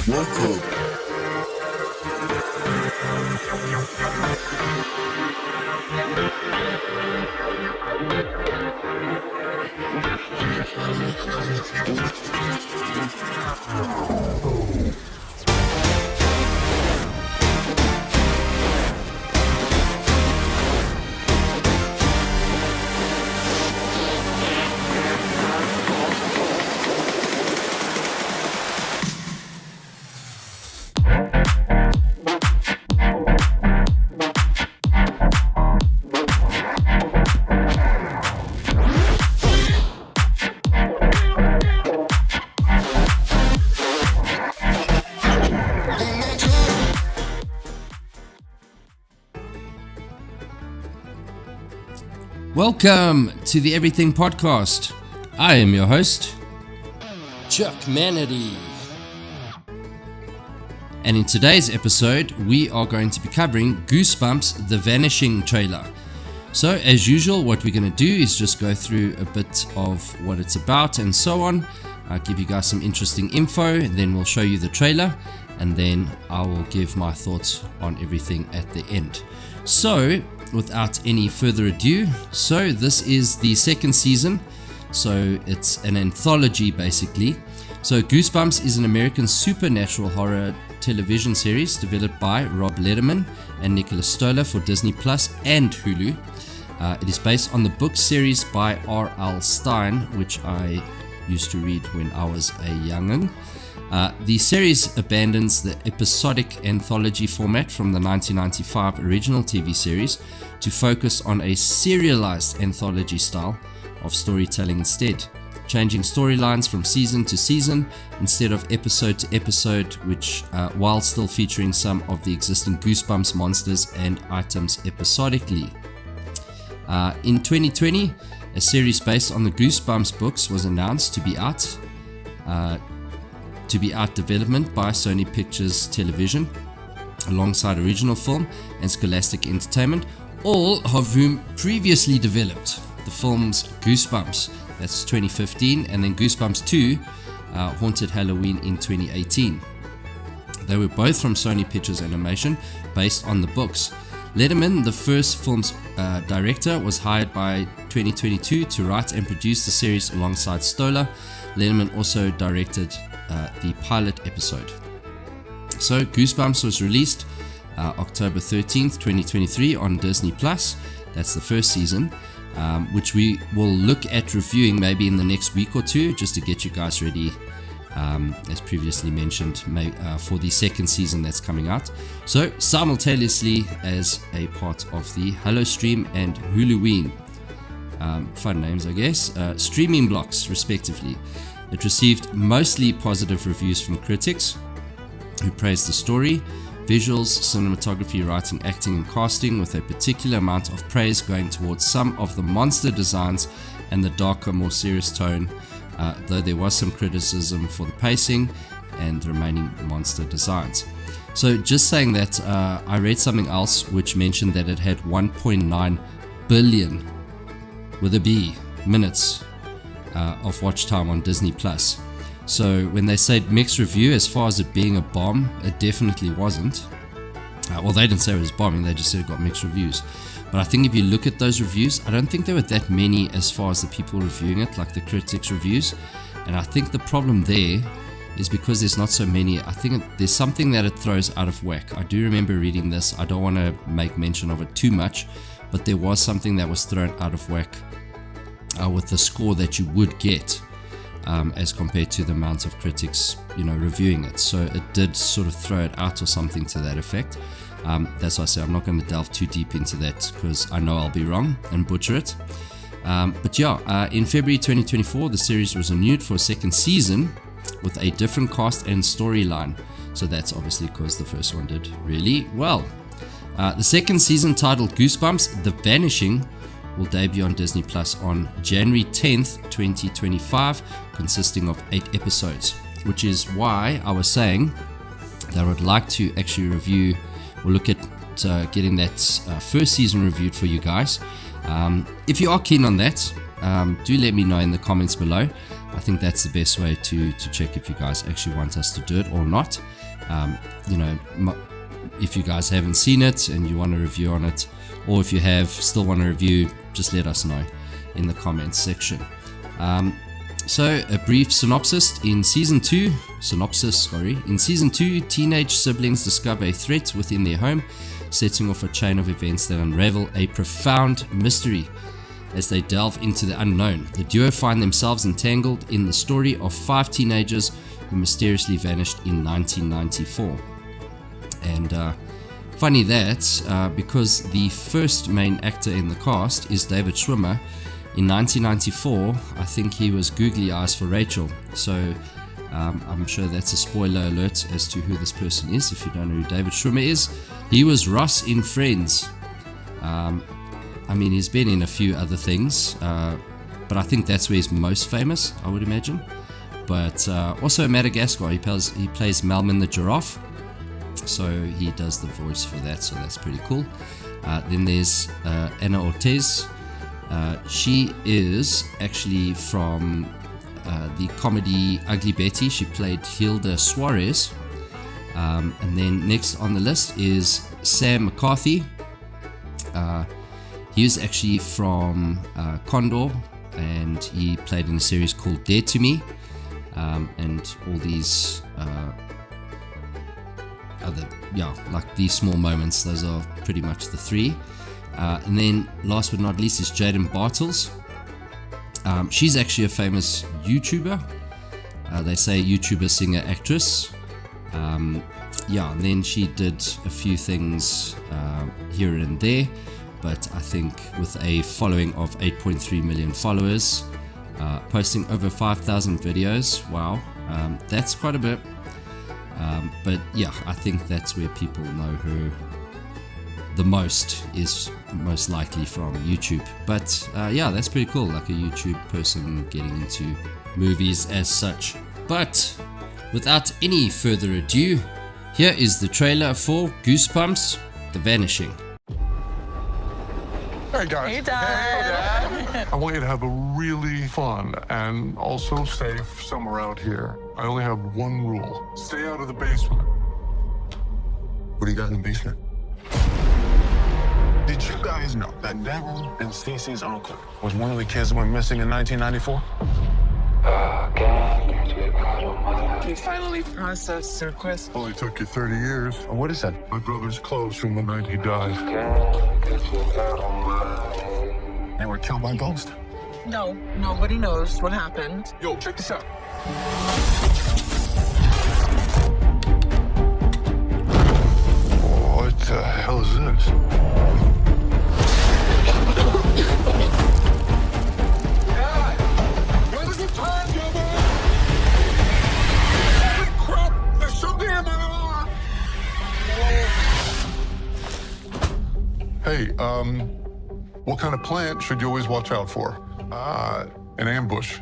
Welcome. Welcome to the Everything Podcast. I am your host, Chuck Manatee. And in today's episode, we are going to be covering Goosebumps, the Vanishing trailer. So as usual, what we're going to do is just go through a bit of what it's about and so on. I'll give you guys some interesting info, and then we'll show you the trailer, and then I will give my thoughts on everything at the end. So without any further ado, so this is the second season, so it's an anthology basically. So Goosebumps is an American supernatural horror television series developed by Rob Letterman and Nicholas Stoller for Disney Plus and Hulu. It is based on the book series by R.L. Stine, which I used to read when I was a young'un. The series abandons the episodic anthology format from the 1995 original TV series to focus on a serialized anthology style of storytelling instead, changing storylines from season to season instead of episode to episode, which while still featuring some of the existing Goosebumps monsters and items episodically. In 2020, a series based on the Goosebumps books was announced to be out development by Sony Pictures Television alongside Original Film and Scholastic Entertainment, all of whom previously developed the films Goosebumps, that's 2015, and then Goosebumps 2, Haunted Halloween in 2018. They were both from Sony Pictures Animation, based on the books. Letterman, the first film's director, was hired by 2022 to write and produce the series alongside Stoller. Letterman also directed the pilot episode. So Goosebumps was released October 13th, 2023 on Disney Plus. That's the first season, which we will look at reviewing maybe in the next week or two, just to get you guys ready, as previously mentioned, for the second season that's coming out. So simultaneously as a part of the Hello Stream and Huluween, fun names I guess, streaming blocks respectively. It received mostly positive reviews from critics who praised the story, visuals, cinematography, writing, acting, and casting, with a particular amount of praise going towards some of the monster designs and the darker, more serious tone, though there was some criticism for the pacing and the remaining monster designs. So just saying that, I read something else which mentioned that it had 1.9 billion, with a B, minutes of watch time on Disney Plus. So when they said mixed review, as far as it being a bomb, it definitely wasn't. Well, they didn't say it was bombing, they just said it got mixed reviews. But I think if you look at those reviews, I don't think there were that many as far as the people reviewing it, like the critics reviews. And I think the problem there is because there's not so many. I think there's something that it throws out of whack. I do remember reading this. I don't want to make mention of it too much, but there was something that was thrown out of whack with the score that you would get as compared to the amount of critics, reviewing it. So it did sort of throw it out or something to that effect. That's why I say I'm not going to delve too deep into that, because I know I'll be wrong and butcher it. But in February 2024, the series was renewed for a second season with a different cast and storyline. So that's obviously because the first one did really well. The second season, titled Goosebumps, The Vanishing, will debut on Disney Plus on January 10th, 2025, consisting of 8 episodes, which is why I was saying that I would like to actually review or look at getting that first season reviewed for you guys. If you are keen on that, do let me know in the comments below. I think that's the best way to check if you guys actually want us to do it or not. If you guys haven't seen it and you want a review on it, or if you have still want a review, just let us know in the comments section. So a brief synopsis. In season 2, teenage siblings discover a threat within their home, setting off a chain of events that unravel a profound mystery. As they delve into the unknown, the duo find themselves entangled in the story of 5 teenagers who mysteriously vanished in 1994. And funny that, because the first main actor in the cast is David Schwimmer. In 1994, I think he was googly eyes for Rachel. So I'm sure that's a spoiler alert as to who this person is. If you don't know who David Schwimmer is, he was Ross in Friends. He's been in a few other things, but I think that's where he's most famous, I would imagine. But also Madagascar, he plays Melman the giraffe. So he does the voice for that, so that's pretty cool. Then there's Anna Ortiz. She is actually from the comedy Ugly Betty. She played Hilda Suarez. And then next on the list is Sam McCarthy. He is actually from Condor, and he played in a series called Dare to Me, and all these these small moments. Those are pretty much the 3. And then last but not least is Jaden Bartels. She's actually a famous YouTuber. They say YouTuber, singer, actress. And then she did a few things here and there, but I think with a following of 8.3 million followers, posting over 5,000 videos. Wow, that's quite a bit. But yeah, I think that's where people know her the most, is most likely from YouTube. But that's pretty cool, like a YouTube person getting into movies as such. But without any further ado, here is the trailer for Goosebumps, The Vanishing. Hey guys. Hey, Dad. Hey, Dad. I want you to have a really fun and also safe somewhere out here. I only have one rule. Stay out of the basement. What do you got in the basement? Did you guys know that Devil and Cece's uncle was one of the kids that went missing in 1994? You finally processed the request. Only took you 30 years. Oh, what is that? My brother's clothes from the night he died. They were killed by ghost. No, nobody knows what happened. Yo, check this out. What the hell is this? Hey, what kind of plant should you always watch out for? An ambush.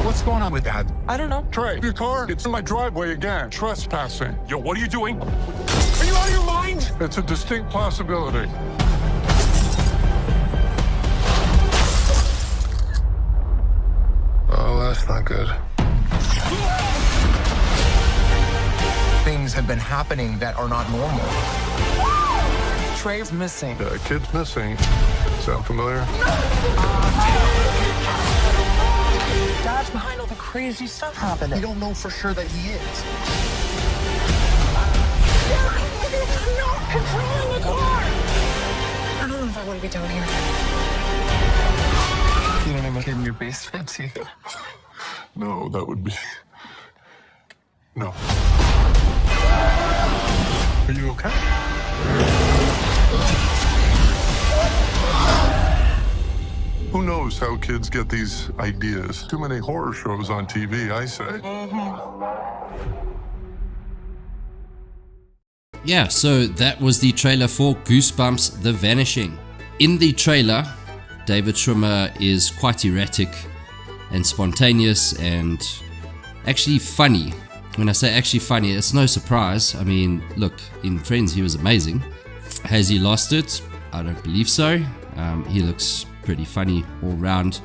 What's going on with that? I don't know. Trey, your car, it's in my driveway again. Trespassing. Yo, what are you doing? Are you out of your mind? It's a distinct possibility. Oh, that's not good. Things have been happening that are not normal. Trey's missing. The kid's missing. Sound familiar? Dad's behind all the crazy stuff happening. We don't know for sure that he is. No control in the car! I don't know if I want to be down here. You don't have a kid in your basement either. No, that would be... No. Are you okay? Who knows how kids get these ideas? Too many horror shows on TV, I say. Yeah, so that was the trailer for Goosebumps, The Vanishing. In the trailer, David Schwimmer is quite erratic and spontaneous and actually funny. When I say actually funny, it's no surprise. I mean, look, in Friends he was amazing. Has he lost it? I don't believe so. He looks pretty funny all round.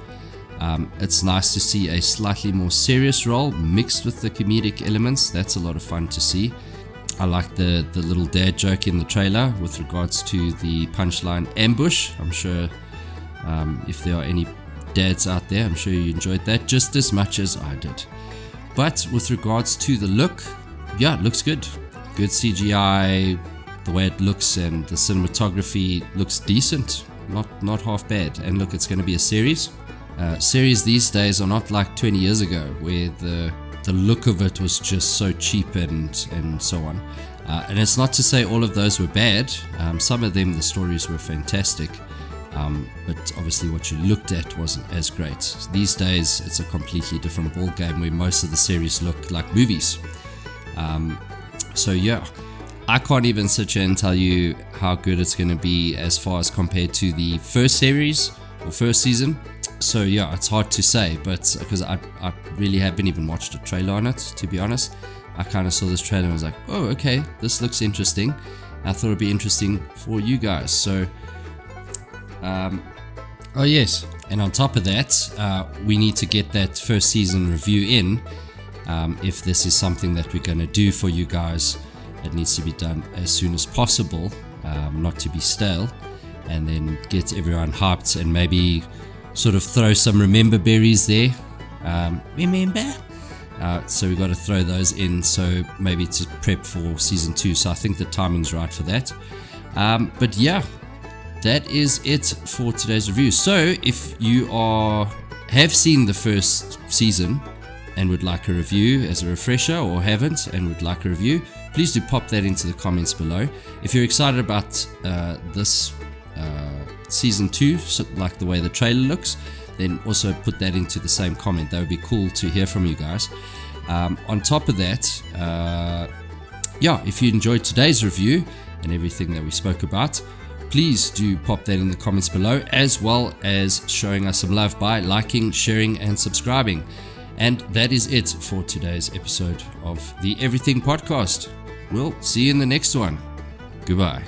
It's nice to see a slightly more serious role mixed with the comedic elements. That's a lot of fun to see. I like the little dad joke in the trailer with regards to the punchline ambush. I'm sure if there are any dads out there, I'm sure you enjoyed that just as much as I did. But with regards to the look, yeah, it looks good. Good CGI, the way it looks, and the cinematography looks decent. Not half bad. And look, it's going to be a series. Series these days are not like 20 years ago, where the look of it was just so cheap and so on. And it's not to say all of those were bad. Some of them, the stories were fantastic. But obviously what you looked at wasn't as great. These days it's a completely different ball game where most of the series look like movies. So yeah, I can't even sit here and tell you how good it's going to be as far as compared to the first series or first season. So yeah, it's hard to say, but because I really haven't even watched a trailer on it, to be honest. I kind of saw this trailer and was like, oh, okay, this looks interesting. I thought it'd be interesting for you guys. So oh yes, and on top of that, we need to get that first season review in. If this is something that we're going to do for you guys, it needs to be done as soon as possible, not to be stale, and then get everyone hyped and maybe sort of throw some remember berries there. Remember? So we've got to throw those in, so maybe to prep for season 2. So I think the timing's right for that. But yeah, that is it for today's review. So if you have seen the first season and would like a review as a refresher, or haven't and would like a review, please do pop that into the comments below. If you're excited about this season 2, so like the way the trailer looks, then also put that into the same comment. That would be cool to hear from you guys. On top of that, yeah, if you enjoyed today's review and everything that we spoke about, please do pop that in the comments below, as well as showing us some love by liking, sharing and subscribing. And that is it for today's episode of the Everything Podcast. We'll see you in the next one. Goodbye.